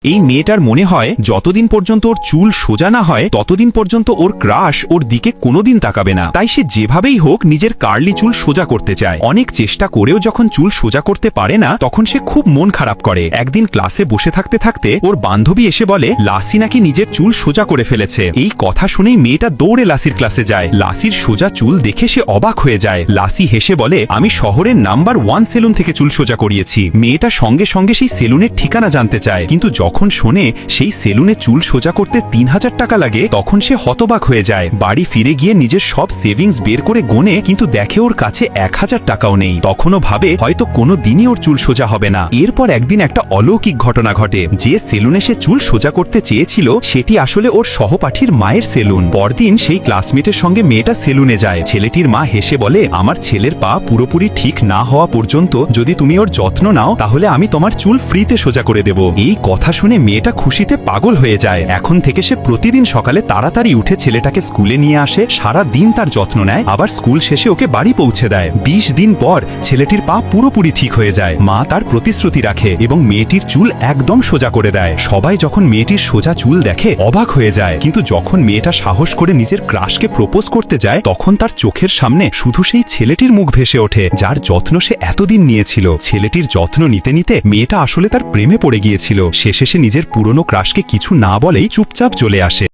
এই মেয়েটার মনে হয় যতদিন পর্যন্ত ওর চুল সোজা না হয় ততদিন পর্যন্ত ওর ক্রাশ ওর দিকে কোনোদিন তাকাবে না। তাই সে যেভাবেই হোক নিজের কার্লি চুল সোজা করতে চায়। অনেক চেষ্টা করেও যখন চুল সোজা করতে পারে না তখন সে খুব মন খারাপ করে। একদিন ক্লাসে বসে থাকতে থাকতে ওর বান্ধবী এসে বলে লাসি নাকি নিজের চুল সোজা করে ফেলেছে। এই কথা শুনেই মেয়েটা দৌড়ে লাসির ক্লাসে যায়। লাসির সোজা চুল দেখে সে অবাক হয়ে যায়। লাসি হেসে বলে আমি শহরের নাম্বার 1 সেলুন থেকে চুল সোজা করিয়েছি। মেয়েটা সঙ্গে সঙ্গে সেই সেলুনের ঠিকানা জানতে চায়, কিন্তু যখন শোনে সেই সেলুনে চুল সোজা করতে 3000 টাকা লাগে তখন সে হতবাক হয়ে যায়। বাড়ি ফিরে গিয়ে নিজের সব সেভিংস বের করে গোনে, কিন্তু দেখে ওর কাছে 1000 টাকাও নেই। তখনও ভাবে হয়তো কোনো দিনই ওর চুল সোজা হবে না। এরপর একদিন একটা অলৌকিক ঘটনা ঘটে। যে সেলুনে সে চুল সোজা করতে চেয়েছিল সেটি আসলে ওর সহপাঠীর মায়ের সেলুন। পরদিন সেই ক্লাসমেটের সঙ্গে মেয়েটা সেলুনে যায়। ছেলেটির মা হেসে বলে আমার ছেলের পা পুরোপুরি ঠিক না হওয়া পর্যন্ত যদি তুমি ওর যত্ন নাও তাহলে আমি তোমার চুল ফ্রিতে সোজা করে দেব। এই কথা শুনে মেয়েটা খুশিতে পাগল হয়ে যায়। এখন থেকে সে প্রতিদিন সকালে তাড়াতাড়ি উঠে ছেলেটাকে স্কুলে নিয়ে আসে, সারা দিন তার যত্ন নেয়, আবার স্কুল শেষে ওকে বাড়ি পৌঁছে দেয়। 20 দিন পর ছেলেটির পা পুরোপুরি ঠিক হয়ে যায়। মা তার প্রতিশ্রুতি রাখে এবং মেয়েটির চুল একদম সোজা করে দেয়। সবাই যখন মেয়েটির সোজা চুল দেখে অবাক হয়ে যায়, কিন্তু যখন মেয়েটা সাহস করে নিজের ক্রাশকে প্রপোজ করতে যায় তখন তার চোখের সামনে শুধু সেই ছেলেটির মুখ ভেসে ওঠে যার যত্ন সে এতদিন নিয়েছিল। ছেলেটির যত্ন নিতে নিতে মেয়েটা আসলে তার প্রেমে পড়ে গিয়েছিল। শেষে সে নিজের পুরনো ক্রাশকে কিছু না বলেই চুপচাপ চলে আসে।